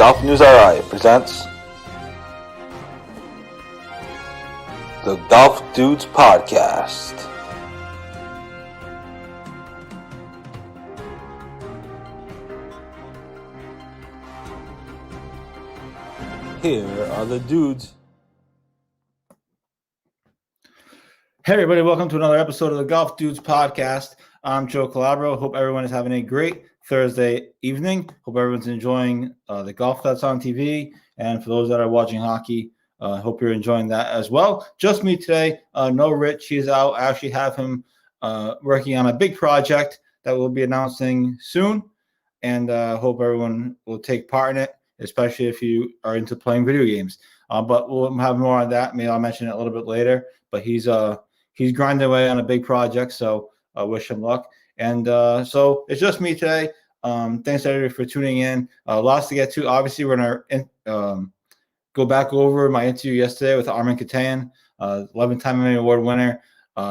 Golf News RI presents the Golf Dudes Podcast. Here are the dudes. Hey everybody, welcome to another episode of the Golf Dudes Podcast. I'm Joe Calabro. Hope everyone is having a great Thursday evening. Hope everyone's enjoying the golf that's on TV. And for those that are watching hockey, hope you're enjoying that as well. Just me today. No Rich. He's out. I actually have him working on a big project that we'll be announcing soon. And hope everyone will take part in it, especially if you are into playing video games. But we'll have more on that. Maybe I'll mention it a little bit later. But he's grinding away on a big project, so I wish him luck. And so it's just me today. Thanks everybody for tuning in. Lots to get to. Obviously, we're gonna go back over my interview yesterday with Armin Katayan, 11-time Emmy Award winner.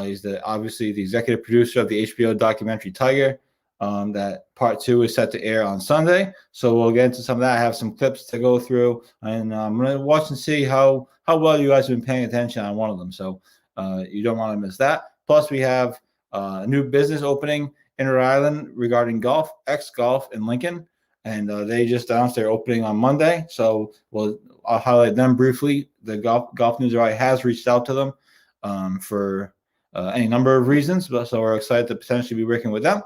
He's obviously the executive producer of the HBO documentary Tiger. That part 2 is set to air on Sunday, so we'll get into some of that. I have some clips to go through, and I'm gonna watch and see how well you guys have been paying attention on one of them. So you don't want to miss that. Plus, we have a new business opening in Rhode Island regarding golf, X Golf in Lincoln, and they just announced their opening on Monday. So I'll highlight them briefly. The Golf News RI has reached out to them for any number of reasons, so we're excited to potentially be working with them.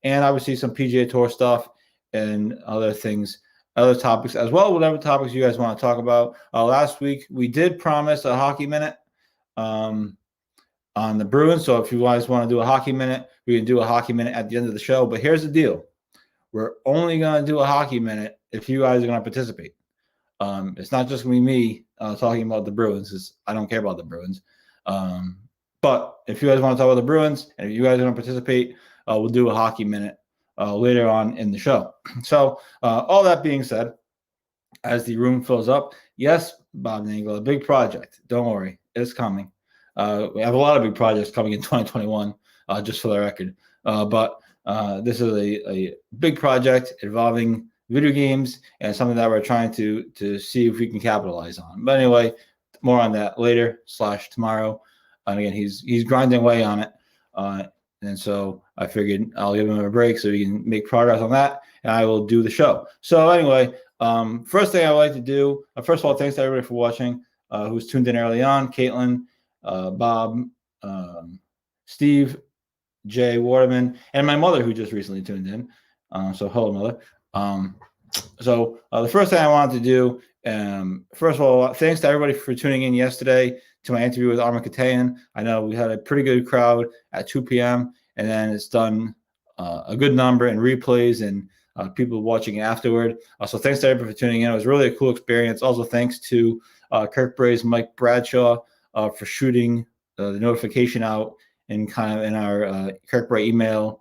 And obviously some PGA Tour stuff and other things, other topics as well, whatever topics you guys want to talk about. Last week, we did promise a hockey minute on the Bruins. So if you guys want to do a hockey minute, we can do a hockey minute at the end of the show. But here's the deal. We're only going to do a hockey minute if you guys are going to participate. It's not just going to be me talking about the Bruins, because I don't care about the Bruins. But if you guys want to talk about the Bruins and if you guys are going to participate, we'll do a hockey minute later on in the show. So all that being said, as the room fills up, yes, Bob Nangle, a big project. Don't worry, it's coming. We have a lot of big projects coming in 2021, just for the record. But this is a big project involving video games and something that we're trying to see if we can capitalize on. But anyway, more on that later / tomorrow. And again, he's grinding away on it. And so I figured I'll give him a break so he can make progress on that, and I will do the show. So anyway, first thing I would like to do, first of all, thanks to everybody for watching, who's tuned in early on. Caitlin, Bob, Steve, Jay Waterman, and my mother who just recently tuned in. So hello, mother. So the first thing I wanted to do, first of all, thanks to everybody for tuning in yesterday to my interview with Armin Katayan. I know we had a pretty good crowd at 2 p.m. and then it's done a good number in replays and people watching afterward. So thanks to everybody for tuning in. It was really a cool experience. Also thanks to Kirk Bray's Mike Bradshaw for shooting the notification out in our Kirk Bray email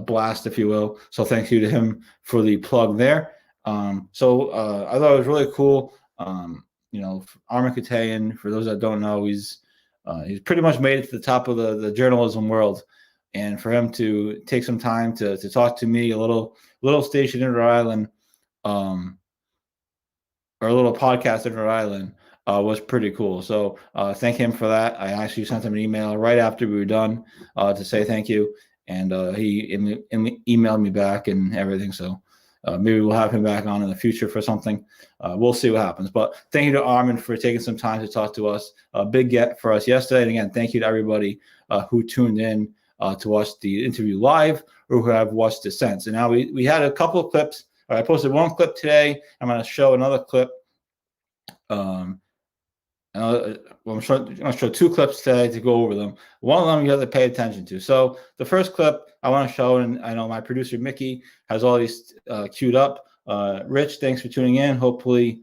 blast, if you will. So thank you to him for the plug there. So I thought it was really cool. Armin Katayan, for those that don't know, he's pretty much made it to the top of the journalism world. And for him to take some time to talk to me, a little station in Rhode Island, or a little podcast in Rhode Island, was pretty cool. So thank him for that. I actually sent him an email right after we were done to say thank you. And he emailed me back and everything. So maybe we'll have him back on in the future for something. We'll see what happens. But thank you to Armin for taking some time to talk to us. A big get for us yesterday. And again, thank you to everybody who tuned in to watch the interview live or who have watched it since. And now we had a couple of clips. I posted one clip today. I'm going to show another clip. I'm going to show 2 clips today to go over them. One of them you have to pay attention to. So the first clip I want to show, and I know my producer Mickey has all these queued up. Rich, thanks for tuning in. Hopefully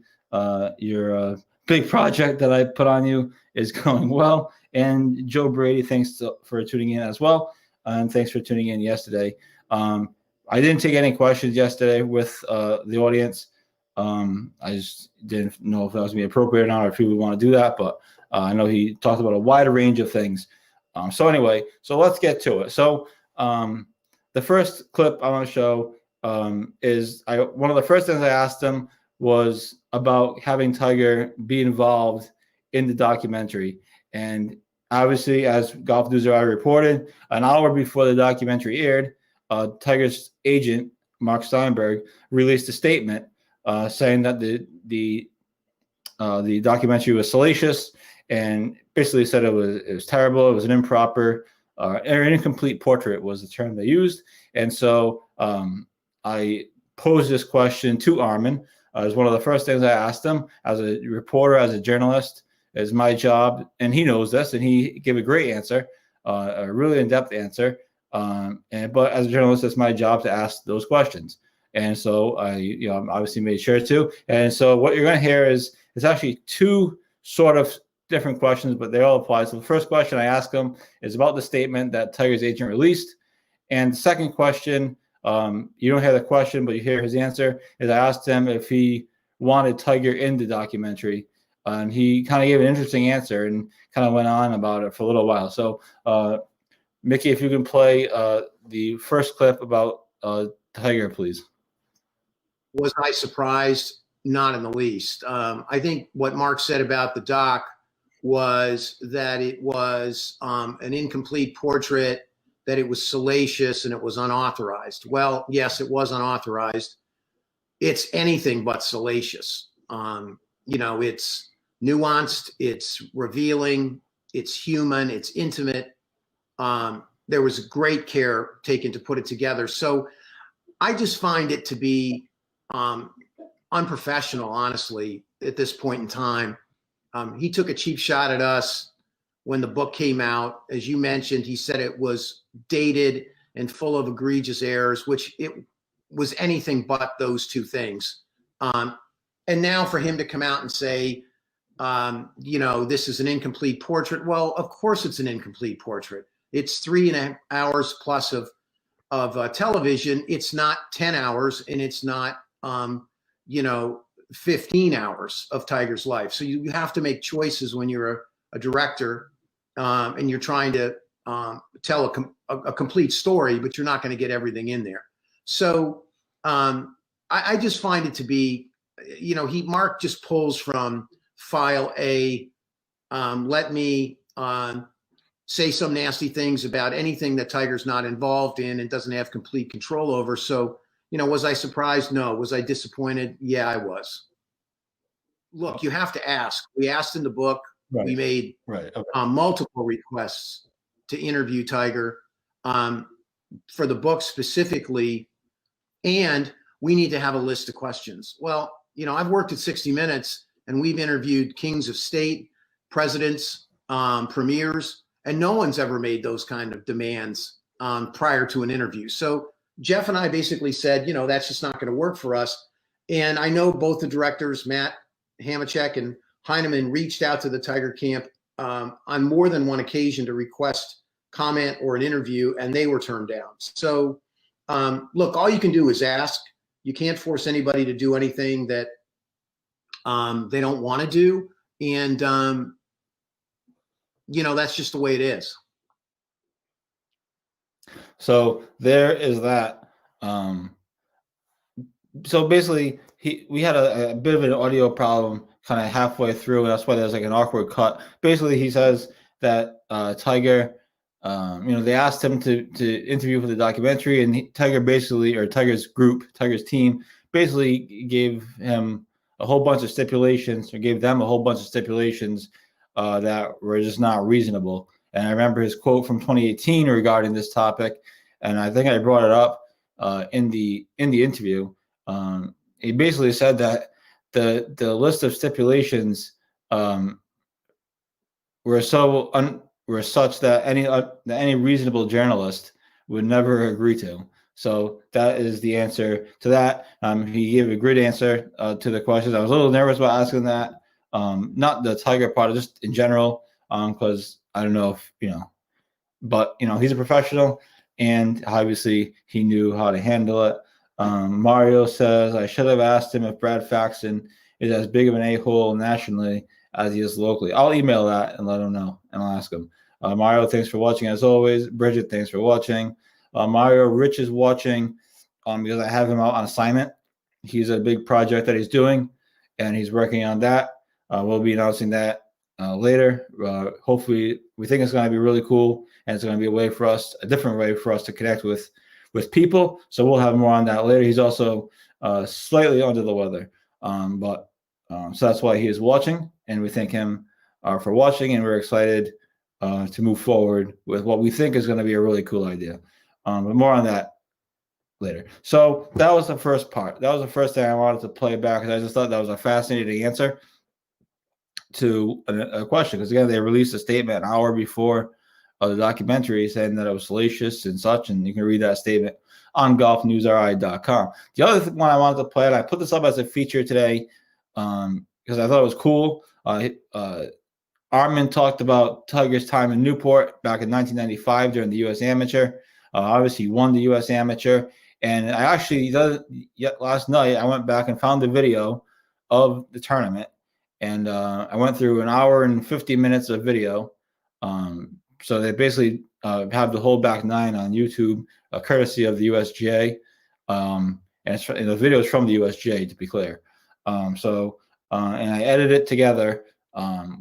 your big project that I put on you is going well. And Joe Brady, thanks for tuning in as well. And thanks for tuning in yesterday. I didn't take any questions yesterday with the audience. I just didn't know if that was going to be appropriate or not, or if people want to do that. But I know he talked about a wide range of things. So anyway, so let's get to it. So the first clip I want to show is one of the first things I asked him was about having Tiger be involved in the documentary. And obviously, as Golf News I reported, an hour before the documentary aired, Tiger's agent, Mark Steinberg, released a statement saying that the documentary was salacious and basically said it was terrible. It was an improper or an incomplete portrait was the term they used. And so I posed this question to Armin. As one of the first things I asked him as a reporter, as a journalist, is my job, and he knows this, and he gave a great answer, a really in-depth answer. But as a journalist, it's my job to ask those questions. And so I, obviously made sure to. And so what you're going to hear is it's actually two sort of different questions, but they all apply. So the first question I ask him is about the statement that Tiger's agent released. And the second question, you don't hear the question, but you hear his answer, is I asked him if he wanted Tiger in the documentary. And he kind of gave an interesting answer and kind of went on about it for a little while. So, Mickey, if you can play the first clip about Tiger, please. Was I surprised? Not in the least. I think what Mark said about the doc was that it was an incomplete portrait, that it was salacious, and it was unauthorized. Well, yes, it was unauthorized. It's anything but salacious. It's nuanced, it's revealing, it's human, it's intimate. There was great care taken to put it together. So I just find it to be unprofessional, honestly, at this point in time. He took a cheap shot at us when the book came out. As you mentioned, he said it was dated and full of egregious errors, which it was anything but those two things. And now for him to come out and say, this is an incomplete portrait. Well, of course it's an incomplete portrait. It's 3.5 hours plus of television. It's not 10 hours, and it's not, 15 hours of Tiger's life. So you have to make choices when you're a director and you're trying to tell a complete story, but you're not going to get everything in there. So I just find it to be, Mark just pulls from file A, let me say some nasty things about anything that Tiger's not involved in and doesn't have complete control over. So, was I surprised? No. Was I disappointed? Yeah, I was. Look, you have to ask. We asked in the book. Right. We made multiple requests to interview Tiger for the book specifically, and we need to have a list of questions. Well, I've worked at 60 Minutes, and we've interviewed kings of state, presidents, premiers, and no one's ever made those kind of demands prior to an interview. So Jeff and I basically said, that's just not going to work for us. And I know both the directors, Matt Hamachek and Heineman, reached out to the Tiger camp on more than one occasion to request comment or an interview, and they were turned down. So look, all you can do is ask. You can't force anybody to do anything that they don't want to do. And, that's just the way it is. So there is that. So basically, we had a bit of an audio problem kind of halfway through, and that's why there's like an awkward cut. Basically, he says that Tiger, they asked him to interview for the documentary, and Tiger's group, Tiger's team, basically gave him a whole bunch of stipulations, or gave them a whole bunch of stipulations that were just not reasonable. And I remember his quote from 2018 regarding this topic, and I think I brought it up in the interview. He basically said that the list of stipulations were such that any reasonable journalist would never agree to. So that is the answer to that. He gave a great answer to the questions. I was a little nervous about asking that, not the Tiger part, just in general, because I don't know if but he's a professional, and obviously he knew how to handle it. Mario says, I should have asked him if Brad Faxon is as big of an a-hole nationally as he is locally. I'll email that and let him know, and I'll ask him. Mario, thanks for watching as always. Bridget, thanks for watching. Mario, Rich is watching. because I have him out on assignment. He's a big project that he's doing, and he's working on that. We'll be announcing that later. Hopefully, we think it's going to be really cool, and it's going to be a different way for us to connect with people. So we'll have more on that later. He's also slightly under the weather, so that's why he is watching, and we thank him for watching, and we're excited to move forward with what we think is going to be a really cool idea. But more on that later. So that was the first part. That was the first thing I wanted to play back, because I just thought that was a fascinating answer to a question. Because again, they released a statement an hour before the documentary saying that it was salacious and such, and you can read that statement on golfnewsri.com. The other one I wanted to play, and I put this up as a feature today because I thought it was cool. Armin talked about Tiger's time in Newport back in 1995 during the U.S. Amateur. Obviously, he won the U.S. Amateur. And I actually, last night, I went back and found the video of the tournament. And I went through an hour and 50 minutes of video. So they basically have the whole back nine on YouTube, courtesy of the USGA. And the video is from the USGA, to be clear. And I edited it together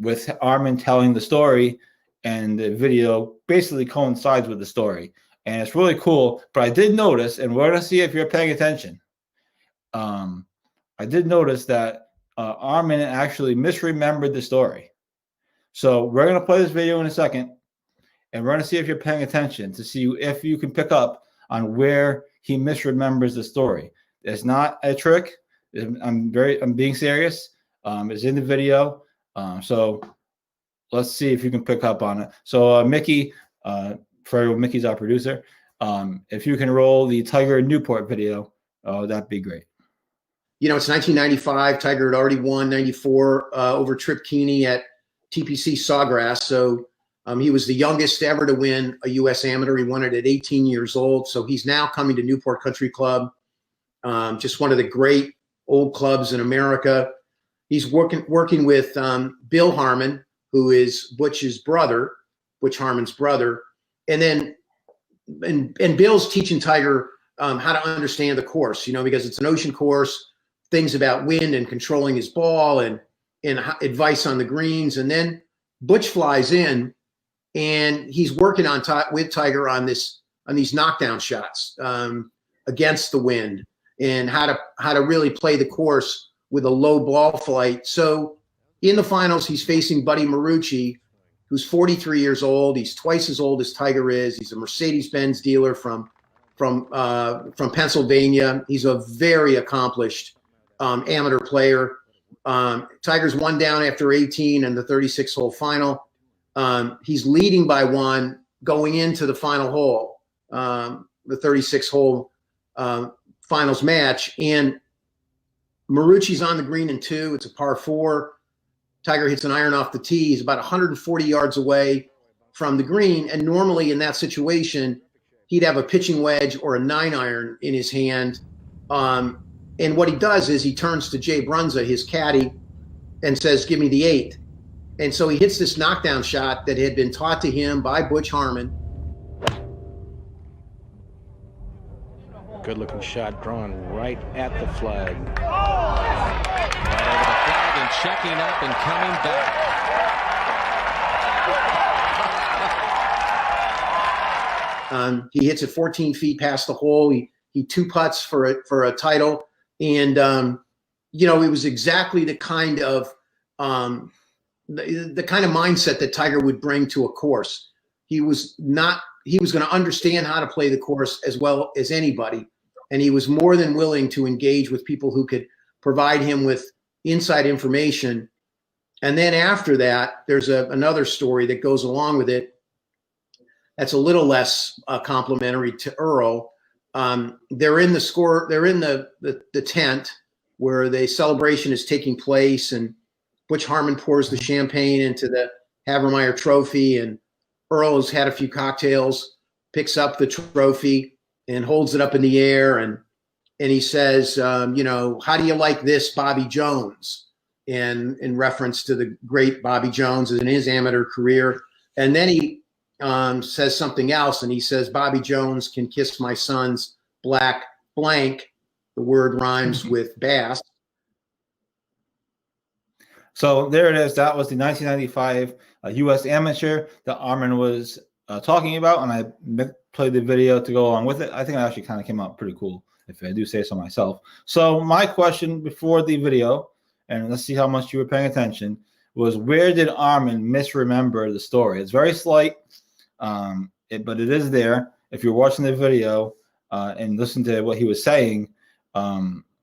with Armin telling the story, and the video basically coincides with the story. And it's really cool. But I did notice, and we're going to see if you're paying attention. I did notice that Armin actually misremembered the story. So we're going to play this video in a second, and we're going to see if you're paying attention to see if you can pick up on where he misremembers the story. It's not a trick. I'm being serious. It's in the video. So let's see if you can pick up on it. So Mickey, Mickey's our producer. If you can roll the Tiger Newport video, that'd be great. It's 1995. Tiger had already won 94 over Trip Keeney at TPC Sawgrass. So he was the youngest ever to win a U.S. Amateur. He won it at 18 years old. So he's now coming to Newport Country Club, just one of the great old clubs in America. He's working with Bill Harmon, who is Butch Harmon's brother. And Bill's teaching Tiger how to understand the course, because it's an ocean course, things about wind and controlling his ball and advice on the greens. And then Butch flies in, and he's working with Tiger on these knockdown shots against the wind, and how to really play the course with a low ball flight. So in the finals, he's facing Buddy Marucci, who's 43 years old. He's twice as old as Tiger is. He's a Mercedes-Benz dealer from Pennsylvania. He's a very accomplished amateur player. Tiger's one down after 18 in the 36-hole final. He's leading by one going into the final hole, the 36-hole finals match. And Marucci's on the green in two. It's a par four. Tiger hits an iron off the tee. He's about 140 yards away from the green. And normally in that situation, he'd have a pitching wedge or a 9-iron in his hand. And what he does is he turns to Jay Brunza, his caddy, and says, "Give me the 8." And so he hits this knockdown shot that had been taught to him by Butch Harmon. Good looking shot drawn right at the flag. Right over the flag and checking up and coming back. He hits it 14 feet past the hole. He two putts for a title. And, it was exactly the kind of the kind of mindset that Tiger would bring to a course. He was going to understand how to play the course as well as anybody. And he was more than willing to engage with people who could provide him with inside information. And then after that, there's another story that goes along with it that's a little less complimentary to Earl. They're in the tent where the celebration is taking place, and Butch Harmon pours the champagne into the Havermeyer trophy, and Earl has had a few cocktails, picks up the trophy and holds it up in the air, and he says, how do you like this, Bobby Jones? And in reference to the great Bobby Jones in his amateur career. And then he says something else, and he says, Bobby Jones can kiss my son's black blank. The word rhymes with bass. So there it is. That was the 1995 U.S. Amateur that Armin was talking about, and I played the video to go along with it. I think it actually kind of came out pretty cool, if I do say so myself. So my question before the video, and let's see how much you were paying attention, was where did Armin misremember the story? It's very slight, but it is there. If you're watching the video and listen to what he was saying,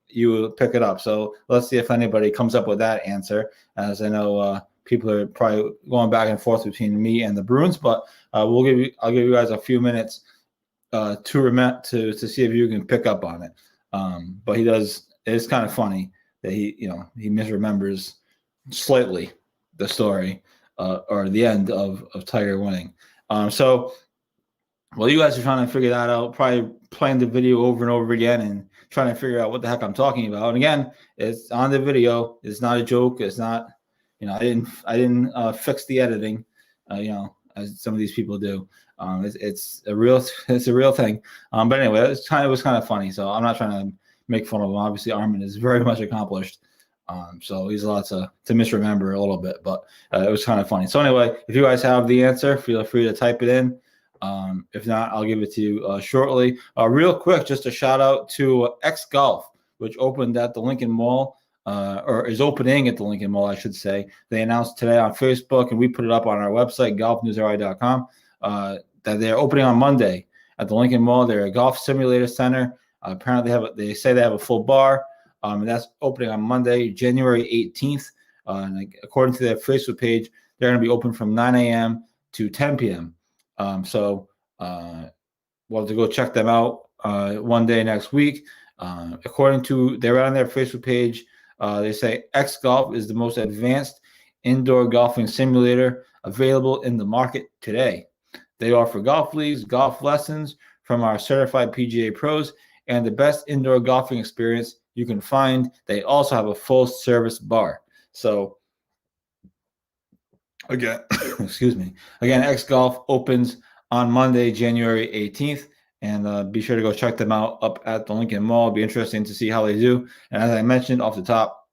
you will pick it up. So let's see if anybody comes up with that answer. As I know, people are probably going back and forth between me and the Bruins, but I'll give you guys a few minutes to see if you can pick up on it. But he does. It's kind of funny that he misremembers slightly the story or the end of Tiger winning. So while you guys are trying to figure that out, probably playing the video over and over again and trying to figure out what the heck I'm talking about. And again, it's on the video. It's not a joke. It's not, I didn't fix the editing, as some of these people do. It's a real thing. But anyway, it was kind of funny. So I'm not trying to make fun of him. Obviously, Armin is very much accomplished. So he's allowed to misremember a little bit, but it was kind of funny. So anyway, if you guys have the answer, feel free to type it in. If not, I'll give it to you shortly. Real quick, just a shout out to X Golf, which opened at the Lincoln Mall, or is opening at the Lincoln Mall, I should say. They announced today on Facebook, and we put it up on our website, golfnewsri.com, that they're opening on Monday at the Lincoln Mall. They're a golf simulator center. Apparently, they say they have a full bar. And that's opening on Monday, January 18th. And according to their Facebook page, they're going to be open from 9 a.m. to 10 p.m. So we'll have to go check them out one day next week. According to they're on their Facebook page, they say X Golf is the most advanced indoor golfing simulator available in the market today. They offer golf leagues, golf lessons from our certified PGA pros, and the best indoor golfing experience you can find. They also have a full service bar. So again, excuse me. Again, X Golf opens on Monday, January 18th, and be sure to go check them out up at the Lincoln Mall. It'll be interesting to see how they do. And as I mentioned off the top,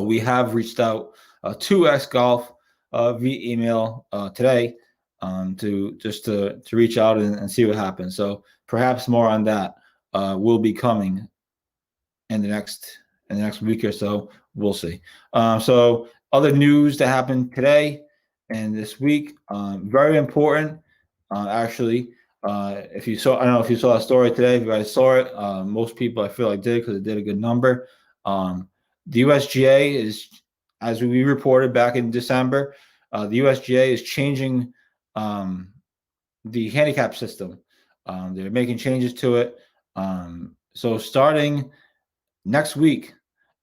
we have reached out to X Golf via email today to reach out and see what happens. So perhaps more on that will be coming in the next week or so. We'll see. So other news that happened today and this week, very important. Actually, if you saw, I don't know if you saw a story today. If you guys saw it, most people I feel like did because it did a good number. The USGA is, as we reported back in December, the USGA is changing the handicap system. They're making changes to it. So starting next week,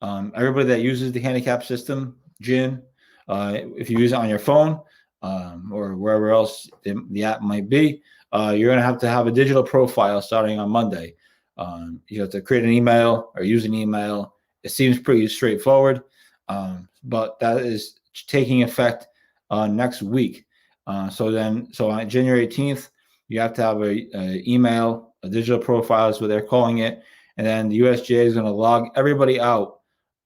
everybody that uses the handicap system, Jin, if you use it on your phone or wherever else the app might be, you're going to have a digital profile starting on Monday. You have to create an email or use an email. It seems pretty straightforward, but that is taking effect next week. So on January 18th, you have to have a email, a digital profile is what they're calling it. And then the USGA is going to log everybody out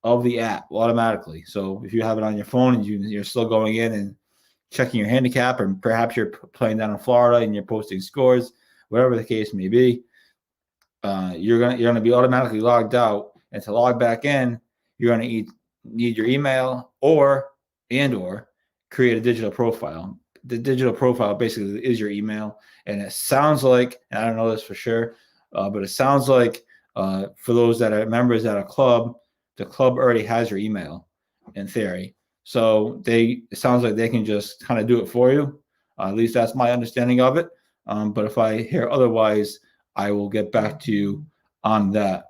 of the app automatically. So if you have it on your phone and you're still going in and checking your handicap, or perhaps you're playing down in Florida and you're posting scores, whatever the case may be, you're gonna be automatically logged out. And to log back in, you're going to need your email or create a digital profile. The digital profile basically is your email, and it sounds like, and I don't know this for sure, but it sounds like for those that are members at a club, the club already has your email in theory. So it sounds like they can just kind of do it for you. At least that's my understanding of it. But if I hear otherwise, I will get back to you on that.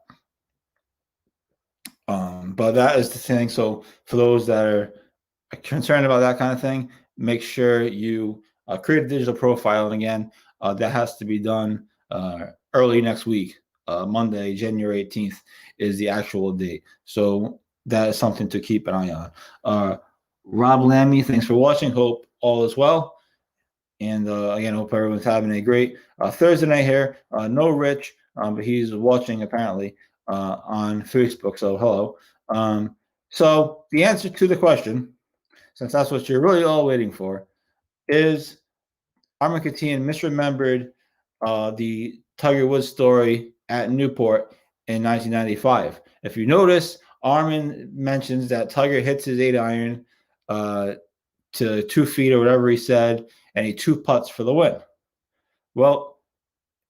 But that is the thing. So for those that are concerned about that kind of thing, make sure you create a digital profile. And again, that has to be done early next week. Monday, January 18th is the actual date. So that is something to keep an eye on. Rob Lammy, thanks for watching. Hope all is well. And again, hope everyone's having a great Thursday night here. No Rich. but he's watching apparently on Facebook. So hello. So the answer to the question, since that's what you're really all waiting for, is Armin Katian misremembered the Tiger Woods story at Newport in 1995. If you notice, Armin mentions that Tiger hits his 8-iron to 2 feet or whatever he said, and he 2-putts for the win. Well,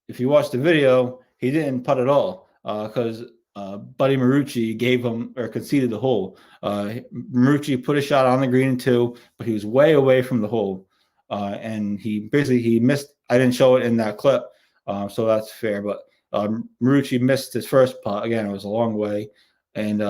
if you watch the video, he didn't putt at all because Buddy Marucci gave him or conceded the hole. Marucci put a shot on the green in 2, but he was way away from the hole. And he missed. I didn't show it in that clip, so that's fair. But Marucci missed his first putt. Again, it was a long way, and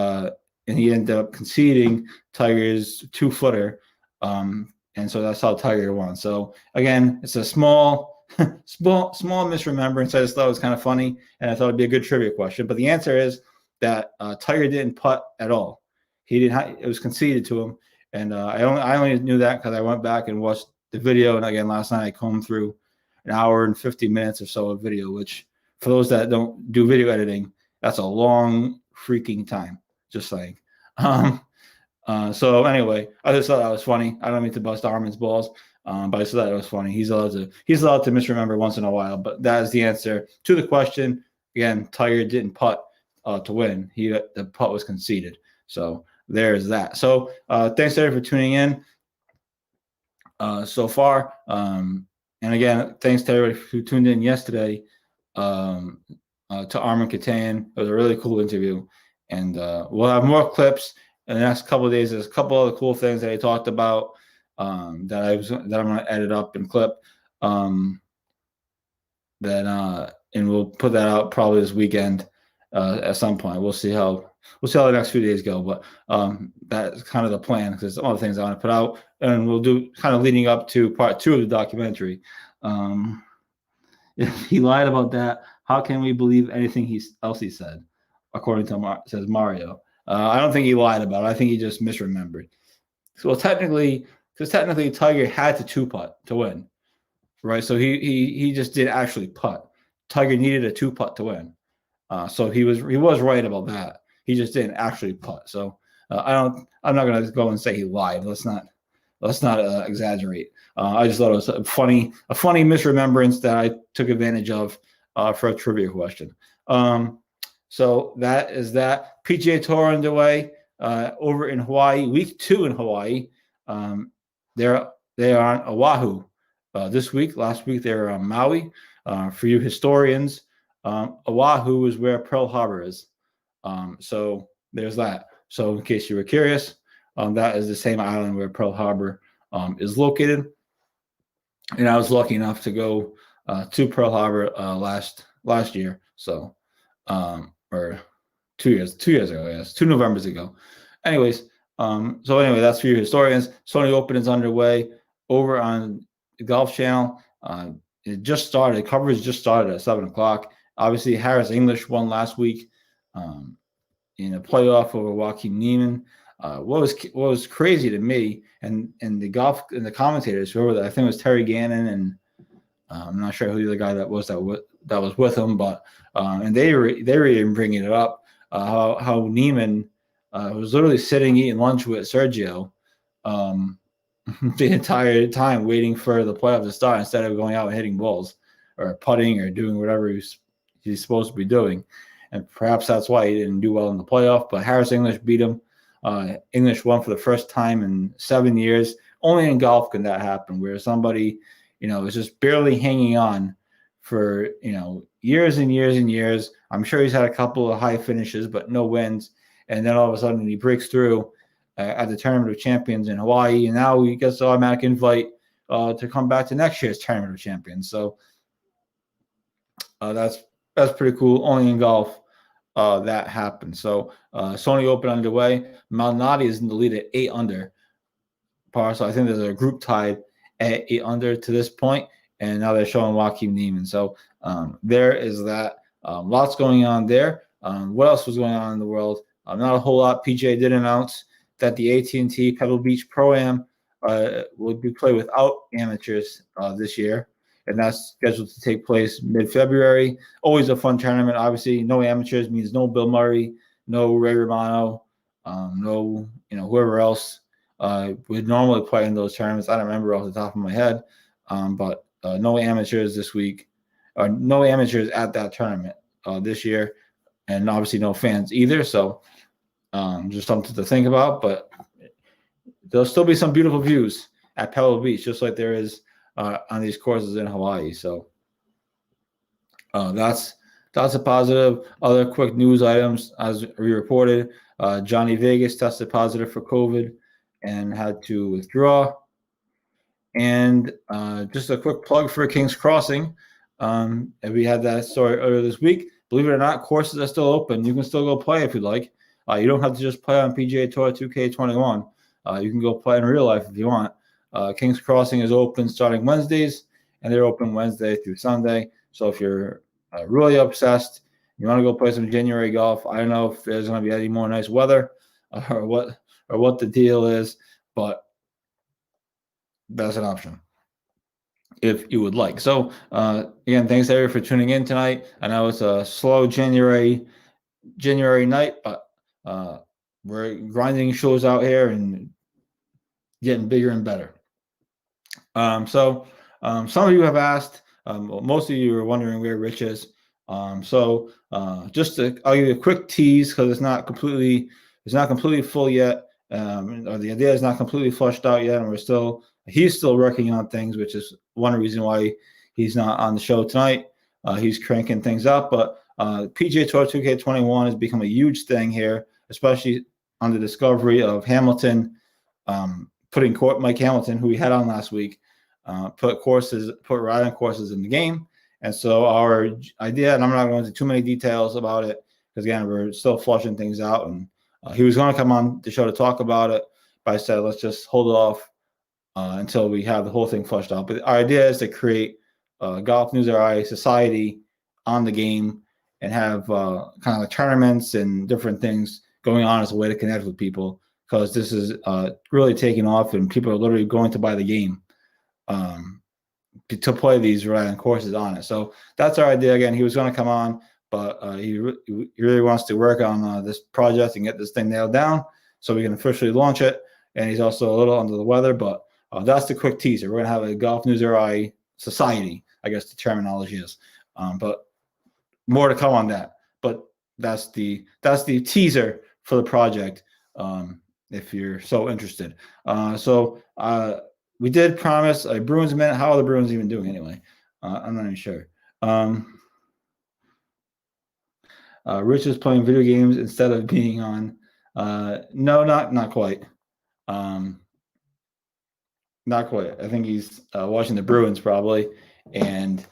he ended up conceding Tiger's 2-footer, and so that's how Tiger won. So again, it's a small misremembrance. I just thought it was kind of funny, and I thought it'd be a good trivia question. But the answer is that Tiger didn't putt at all. He didn't. It was conceded to him, and I only knew that because I went back and watched the video. And again, last night I combed through an hour and 50 minutes or so of video, which for those that don't do video editing, that's a long freaking time. Just saying. So anyway, I just thought that was funny. I don't mean to bust Armin's balls, but I just thought it was funny. He's allowed to misremember once in a while, but that is the answer to the question. Again, Tiger didn't putt to win. The putt was conceded. So there's that. So thanks everybody for tuning in so far. And again, thanks to everybody who tuned in yesterday to Armin Katian. It was a really cool interview, and we'll have more clips in the next couple of days. There's a couple other cool things that he talked about that I'm going to edit up and clip. And we'll put that out probably this weekend at some point. We'll see how the next few days go, but that's kind of the plan because all the things I want to put out, and we'll do kind of leading up to part 2 of the documentary. If he lied about that, how can we believe anything else he said? According to says Mario. I don't think he lied about it. I think he just misremembered. So technically Tiger had to 2-putt to win, right? So he just didn't actually putt. Tiger needed a 2-putt to win. So he was right about that. He just didn't actually putt. So I'm not gonna go and say he lied. Let's not exaggerate. I just thought it was a funny misremembrance that I took advantage of for a trivia question. So that is that. PGA Tour underway over in Hawaii. Week 2 in Hawaii. They are on Oahu this week. Last week they were on Maui. For you historians, Oahu is where Pearl Harbor is. So there's that. So in case you were curious, that is the same island where Pearl Harbor is located. And I was lucky enough to go to Pearl Harbor last year. So or 2 years ago, yes, 2 Novembers ago. Anyways, that's for you historians. Sony Open is underway over on the Golf Channel. It just started. Coverage just started at 7:00. Obviously, Harris English won last week in a playoff over Joaquin Niemann. What was crazy to me and the commentators, whoever I think it was Terry Gannon, and I'm not sure who the other guy that was with him, but and they were even bringing it up how Niemann was literally sitting eating lunch with Sergio the entire time waiting for the playoff to start instead of going out and hitting balls or putting or doing whatever he's supposed to be doing. And perhaps that's why he didn't do well in the playoff. But Harris English beat him. English won for the first time in 7 years. Only in golf can that happen, where somebody, is just barely hanging on for, years and years and years. I'm sure he's had a couple of high finishes, but no wins. And then all of a sudden he breaks through at the Tournament of Champions in Hawaii. And now he gets the automatic invite to come back to next year's Tournament of Champions. So that's pretty cool. Only in golf that happened. So Sony Open underway. Malnati is in the lead at 8 under par. So I think there's a group tied at 8 under to this point. And now they're showing Joaquin Niemann. So there is that. Lots going on there. What else was going on in the world? Not a whole lot. PGA did announce that the AT&T Pebble Beach Pro-Am will be played without amateurs this year. and that's scheduled to take place mid-February. Always a fun tournament. Obviously, no amateurs means no Bill Murray, no Ray Romano, no whoever else would normally play in those tournaments. I don't remember off the top of my head, but no amateurs this week, no amateurs at that tournament this year, and obviously no fans either. So just something to think about. But there'll still be some beautiful views at Pebble Beach, just like there is on these courses in Hawaii. So that's a positive. Other quick news items, as we reported, Johnny Vegas tested positive for COVID and had to withdraw. And just a quick plug for King's Crossing. And we had that story earlier this week. Believe it or not, courses are still open. You can still go play if you'd like. You don't have to just play on PGA Tour 2K21. You can go play in real life if you want. King's Crossing is open starting Wednesdays, and they're open Wednesday through Sunday. So if you're really obsessed, you want to go play some January golf, I don't know if there's going to be any more nice weather or what the deal is, but that's an option if you would like. So again, thanks everyone for tuning in tonight. I know it's a slow January night, but we're grinding shows out here and getting bigger and better. So some of you have asked, most of you are wondering where Rich is. So I'll give you a quick tease because it's not completely full yet. Or the idea is not completely fleshed out yet, and he's still working on things, which is one reason why he's not on the show tonight. He's cranking things up, but PGA Tour 2K21 has become a huge thing here, especially on the discovery of Hamilton, putting Mike Hamilton, who we had on last week, put riding courses in the game. And so our idea, and I'm not going into too many details about it, because again, we're still flushing things out, and he was going to come on the show to talk about it, but I said, let's just hold it off until we have the whole thing flushed out. But our idea is to create a Golf News RI society on the game and have kind of like tournaments and different things going on as a way to connect with people, because this is really taking off and people are literally going to buy the game to play these riding courses on it. So that's our idea. Again, he was going to come on, but he really wants to work on this project and get this thing nailed down so we can officially launch it. And he's also a little under the weather, but that's the quick teaser. We're going to have a Golf News RI society, I guess the terminology is. But more to come on that. But that's the teaser for the project, if you're so interested. So we did promise a Bruins minute. How are the Bruins even doing anyway? I'm not even sure. Rich is playing video games instead of being on. No, not quite. Not quite. I think he's watching the Bruins probably, and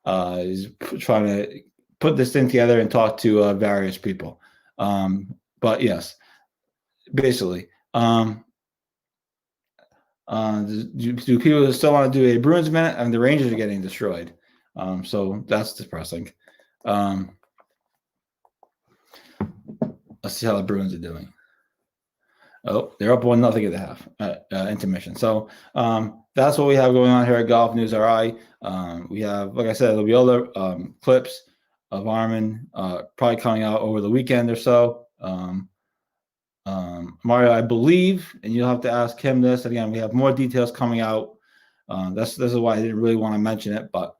he's trying to put this thing together and talk to various people. But yes, basically. Do people still want to do a Bruins minute? And the Rangers are getting destroyed. So that's depressing. Let's see how the Bruins are doing. Oh, they're up 1-0 at the half intermission. So that's what we have going on here at Golf News RI. We have, like I said, there'll be other clips of Armin probably coming out over the weekend or so. Mario, I believe, and you'll have to ask him this. Again, we have more details coming out. This is why I didn't really want to mention it, but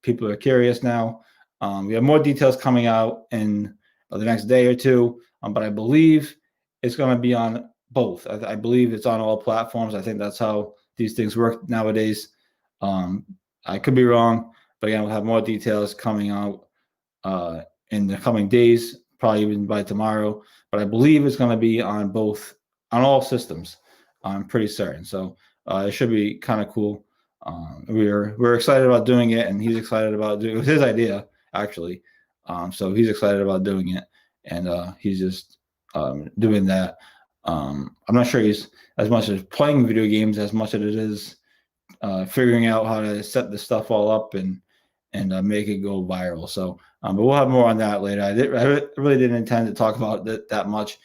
people are curious now. We have more details coming out in the next day or two, but I believe it's going to be on both. I believe it's on all platforms. I think that's how these things work nowadays. I could be wrong, but again, we'll have more details coming out in the coming days, probably even by tomorrow. But I believe it's going to be on all systems. I'm pretty certain. So it should be kind of cool. We're excited about doing it, and he's excited about doing it. It was his idea, actually. So he's excited about doing it, and he's just doing that. I'm not sure he's as much as playing video games as much as it is figuring out how to set the stuff all up and make it go viral. So, but we'll have more on that later. I really didn't intend to talk about that much,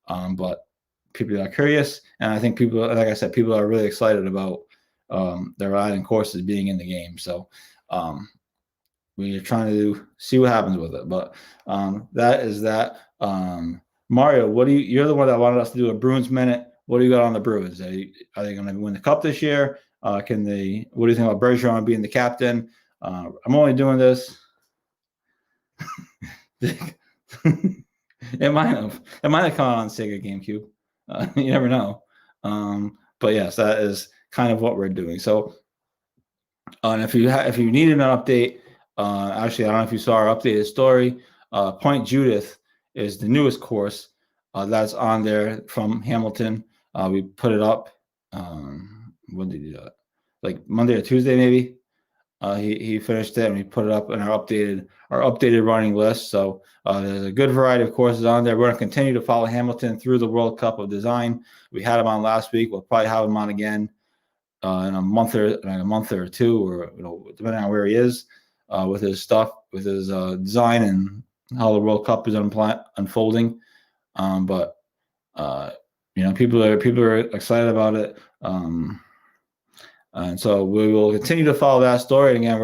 but people are curious, and I think people, like I said, people are really excited about they're adding courses being in the game. So we're trying to see what happens with it. But that is that. Mario, you're the one that wanted us to do a Bruins minute. What do you got on the Bruins? Are they going to win the cup this year? What do you think about Bergeron being the captain? I'm only doing this. It might have come out on Sega GameCube. You never know. But yes, that is kind of what we're doing. So, and if you needed an update, actually, I don't know if you saw our updated story. Point Judith is the newest course that's on there from Hamilton. We put it up. When did he do it? Like Monday or Tuesday, maybe. He finished it, and we put it up in our updated running list. So there's a good variety of courses on there. We're going to continue to follow Hamilton through the World Cup of Design. We had him on last week. We'll probably have him on again in a month or two, or depending on where he is with his stuff, with his design and how the World Cup is unfolding. But people are excited about it. And so we will continue to follow that story. And again,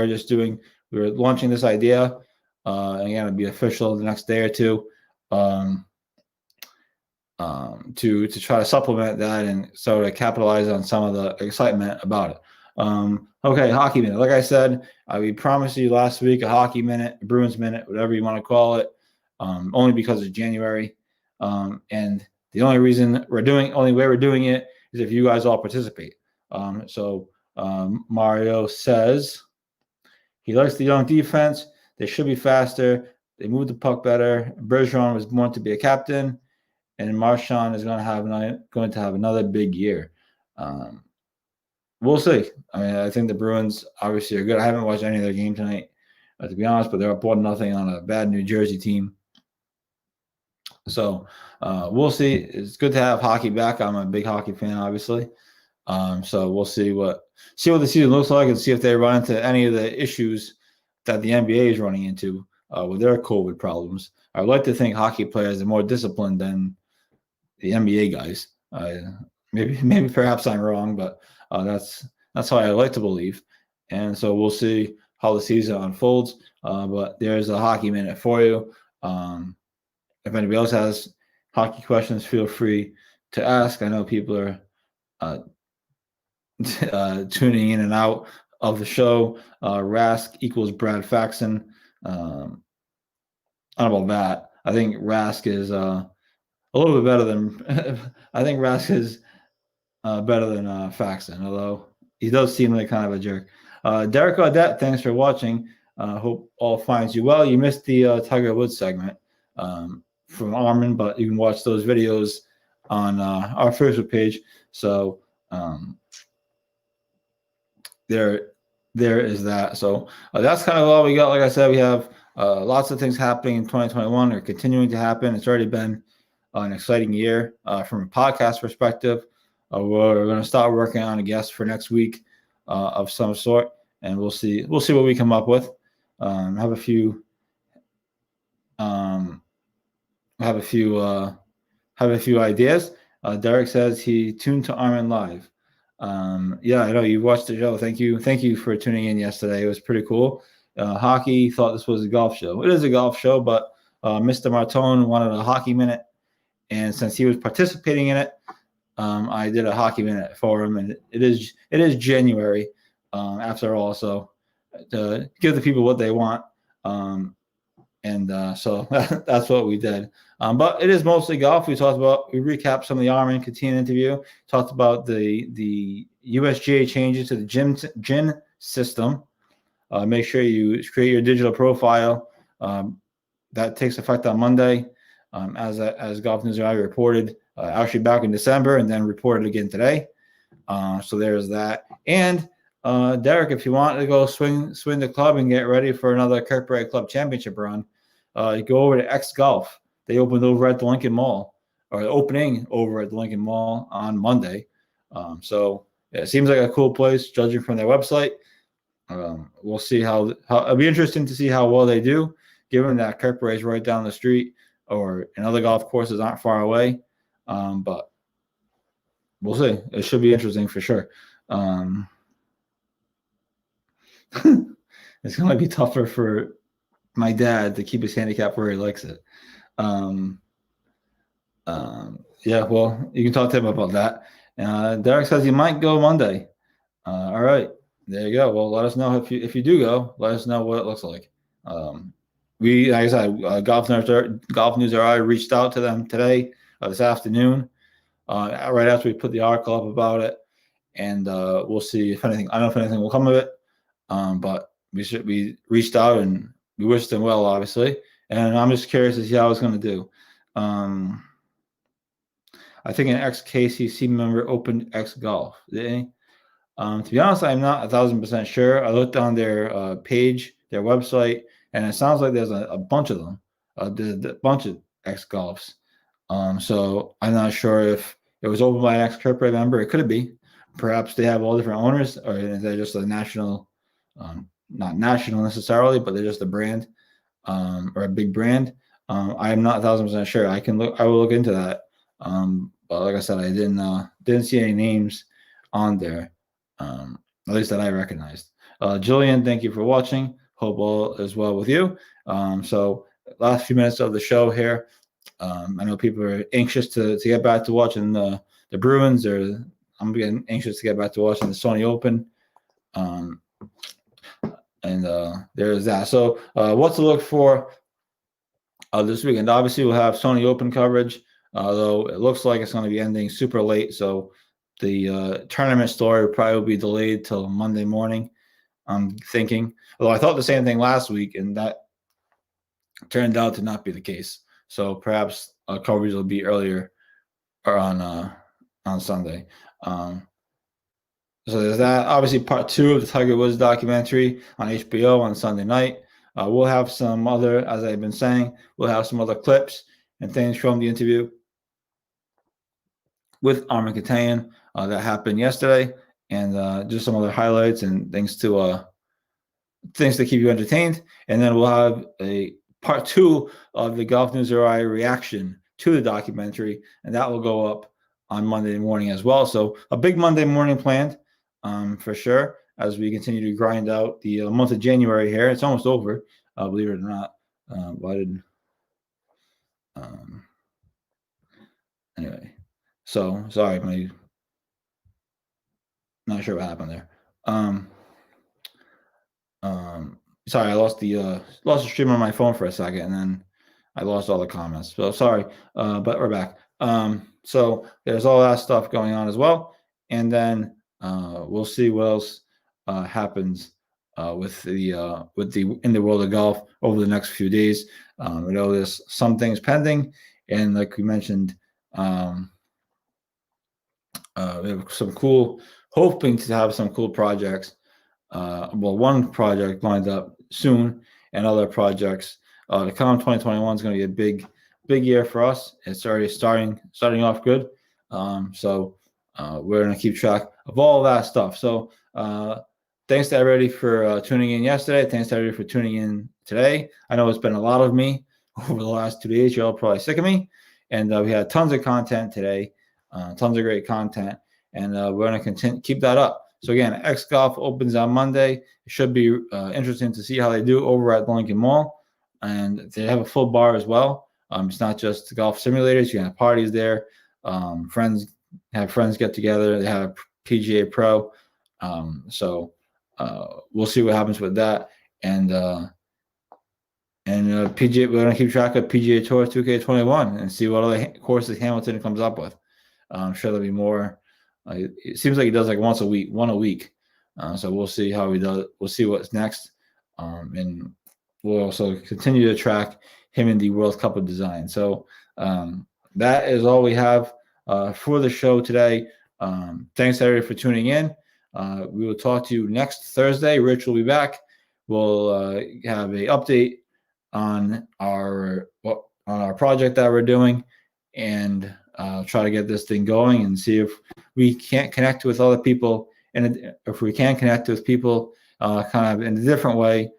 we're launching this idea. Again, it'll be official the next day or two to try to supplement that and sort of capitalize on some of the excitement about it. Okay, hockey minute. Like I said, we promised you last week a hockey minute, a Bruins minute, whatever you want to call it, only because it's January. And the only way we're doing it is if you guys all participate. Mario says he likes the young defense. They should be faster. They move the puck better. Bergeron was born to be a captain, and Marchand is going to have another big year. We'll see. I mean, I think the Bruins obviously are good. I haven't watched any of their game tonight, to be honest, but they're up 1-0 on a bad New Jersey team. So we'll see. It's good to have hockey back. I'm a big hockey fan, obviously. So we'll see what the season looks like, and see if they run into any of the issues that the NBA is running into with their COVID problems. I would like to think hockey players are more disciplined than the NBA guys. Maybe perhaps I'm wrong, but that's how I like to believe. And so we'll see how the season unfolds. But there's a hockey minute for you. If anybody else has hockey questions, feel free to ask. I know people are tuning in and out of the show. Rask equals Brad Faxon. I don't know about that. I think Rask is a little bit better than I think Rask is better than Faxon, although he does seem like kind of a jerk. Derek Audette, thanks for watching. Hope all finds you well. You missed the Tiger Woods segment from Armin, but you can watch those videos on our Facebook page. So there is that. So that's kind of all we got. Like I said, we have lots of things happening in 2021 or continuing to happen. It's already been an exciting year from a podcast perspective. We're going to start working on a guest for next week of some sort, and we'll see what we come up with. Have a few ideas. Derek says he tuned to Armin live. Yeah, I know you watched the show. Thank you for tuning in yesterday. It was pretty cool. Hockey thought this was a golf show. It is a golf show, but Mr. Martone wanted a hockey minute, and since he was participating in it, I did a hockey minute for him, and it is January after all, so to give the people what they want, so that's what we did. But it is mostly golf. We recapped some of the Armin Katina interview, talked about the USGA changes to the GIN system. Make sure you create your digital profile. That takes effect on Monday, as Golf News Rally reported, actually back in December, and then reported again today. So there's that. And Derek, if you want to go swing the club and get ready for another Kirkbride Club Championship run, you go over to X Golf. They opened over at the Lincoln Mall, or opening over at the Lincoln Mall on Monday. So it seems like a cool place, judging from their website. We'll see how it'll be interesting to see how well they do, given that Kirkbride is right down the street, and other golf courses aren't far away. But we'll see. It should be interesting for sure. it's going to be tougher for my dad to keep his handicap where he likes it. Yeah, well, you can talk to him about that. Derek says he might go Monday. All right, there you go. Well, let us know if you do go. Let us know what it looks like. Like I said, Golf News RI reached out to them today, this afternoon, right after we put the article up about it, and we'll see if anything. I don't know if anything will come of it, but we reached out and we wished them well, obviously. And I'm just curious to see how it's going to do. I think an ex-KCC member opened X Golf. Did he? To be honest, I'm not 1,000% sure. I looked on their page, their website, and it sounds like there's a bunch of them. There's a bunch of X Golfs. So I'm not sure if it was opened by an ex-corporate member. It could be. Perhaps they have all different owners, or they're just a national, not national necessarily, but they're just a brand, or a big brand. I am not 1,000% sure. I will look into that. But like I said, I didn't see any names on there, at least that I recognized. Jillian, thank you for watching. Hope all is well with you. So last few minutes of the show here. I know people are anxious to get back to watching the Bruins, or I'm getting anxious to get back to watching the Sony Open. And there's that. So what to look for this weekend? Obviously, we'll have Sony Open coverage, although it looks like it's going to be ending super late. So the tournament story will probably be delayed till Monday morning, I'm thinking. Although I thought the same thing last week, and that turned out to not be the case. So perhaps coverage will be earlier or on Sunday. So there's that. Obviously, part 2 of the Tiger Woods documentary on HBO on Sunday night. We'll have some other, as I've been saying, we'll have some other clips and things from the interview with Armin Katayan that happened yesterday, and just some other highlights and things to keep you entertained. And then we'll have a part 2 of the Golf News RI reaction to the documentary, and that will go up on Monday morning as well. So a big Monday morning planned, for sure, as we continue to grind out the month of January here. It's almost over, believe it or not. Anyway, so sorry, not sure what happened there. Sorry, I lost the stream on my phone for a second, and then I lost all the comments. So sorry, but we're back. So there's all that stuff going on as well, and then we'll see what else happens with the in the world of golf over the next few days. We know there's some things pending, and like we mentioned, we have some cool, hoping to have some cool projects. Well, one project lined up soon, and other projects to come. 2021 is going to be a big year for us. It's already starting off good. So we're going to keep track of all that stuff. So thanks to everybody for tuning in yesterday. Thanks to everybody for tuning in today. I know it's been a lot of me over the last 2 days. You're all probably sick of me. And we had tons of content today, tons of great content. And we're going to keep that up. So again, X Golf opens on Monday. It should be interesting to see how they do over at the Lincoln Mall. And they have a full bar as well. It's not just golf simulators. You can have parties there. Friends get together. They have a PGA Pro. So we'll see what happens with that. And PGA, we're going to keep track of PGA Tour 2K21 and see what other courses Hamilton comes up with. I'm sure there'll be more. It seems like he does like one a week. So we'll see how he does. We'll see what's next. And we'll also continue to track him in the World Cup of Design. So that is all we have for the show today. Thanks everybody for tuning in. We will talk to you next Thursday. Rich will be back. We'll have a update on our project that we're doing, and try to get this thing going and see if we can't connect with other people, and if we can connect with people kind of in a different way.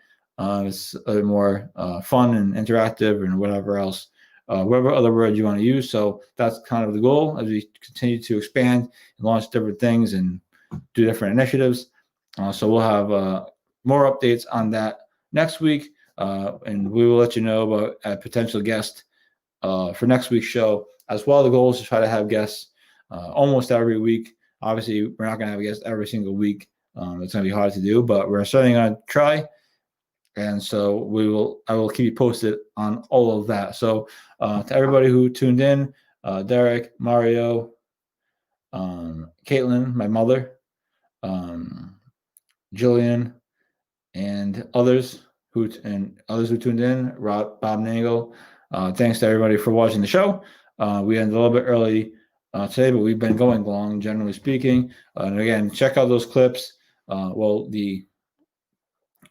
It's a bit more fun and interactive and whatever else, whatever other word you want to use. So that's kind of the goal as we continue to expand and launch different things and do different initiatives. So we'll have more updates on that next week, and we will let you know about a potential guest for next week's show as well. The goal is to try to have guests almost every week. Obviously, we're not going to have guests every single week. It's going to be hard to do, but we're certainly going to try. And so I will keep you posted on all of that. So to everybody who tuned in, Derek, Mario, Caitlin, my mother, Jillian, and others who tuned in, Bob Nangle. Thanks to everybody for watching the show. We ended a little bit early today, but we've been going long, generally speaking. And again, check out those clips. The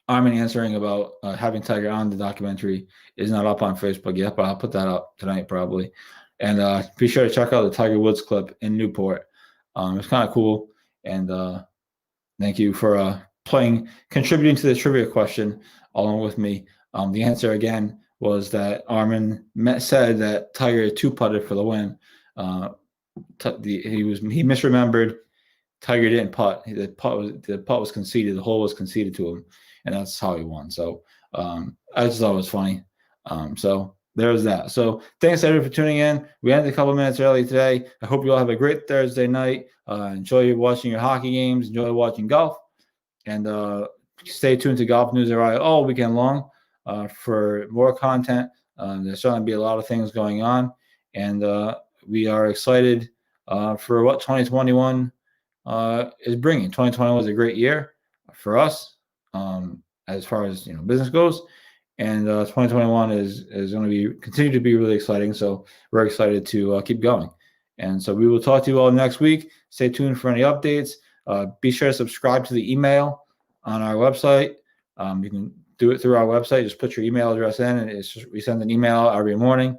Armin answering about having Tiger on the documentary is not up on Facebook yet, but I'll put that up tonight probably. And be sure to check out the Tiger Woods clip in Newport. It's kind of cool. And thank you for contributing to the trivia question along with me. The answer again was that Armin said that Tiger two-putted for the win. He misremembered. Tiger didn't putt. The putt was conceded. The hole was conceded to him, and that's how he won. So I just thought it was funny. So there's that. So thanks everyone for tuning in. We ended a couple minutes early today. I hope you all have a great Thursday night. Enjoy watching your hockey games. Enjoy watching golf, and stay tuned to Golf News all weekend long for more content. There's certainly be a lot of things going on, and we are excited for what 2021 is bringing. 2021 was a great year for us as far as business goes, and 2021 is going to continue to be really exciting. So we're excited to keep going, and so we will talk to you all next week. Stay tuned for any updates. Be sure to subscribe to the email on our website. You can do it through our website. Just put your email address in, and we send an email out every morning.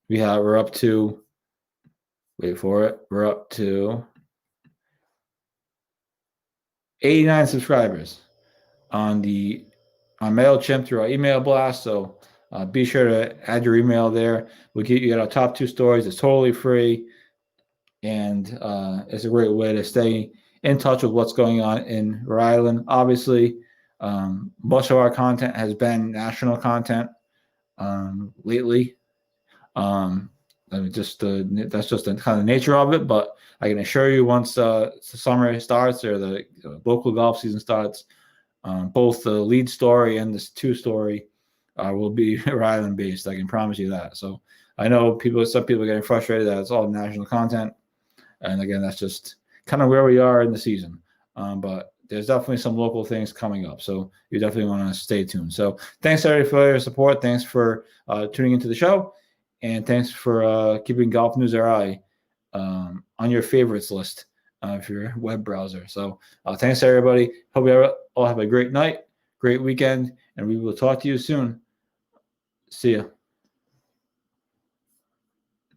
We're up to. Wait for it. We're up to 89 subscribers on MailChimp through our email blast. So be sure to add your email there. We'll get you our top 2 stories. It's totally free, and it's a great way to stay in touch with what's going on in Rhode Island. Obviously, most of our content has been national content lately. That's just the kind of nature of it. But I can assure you, once the summer starts or the local golf season starts, both the lead story and this 2 story will be Rhode Island based. I can promise you that. So I know some people are getting frustrated that it's all national content, and again, that's just kind of where we are in the season. But there's definitely some local things coming up, so you definitely want to stay tuned. So thanks everybody for your support. Thanks for tuning into the show. And thanks for keeping Golf News RI on your favorites list for your web browser. So thanks, everybody. Hope you all have a great night, great weekend, and we will talk to you soon. See ya.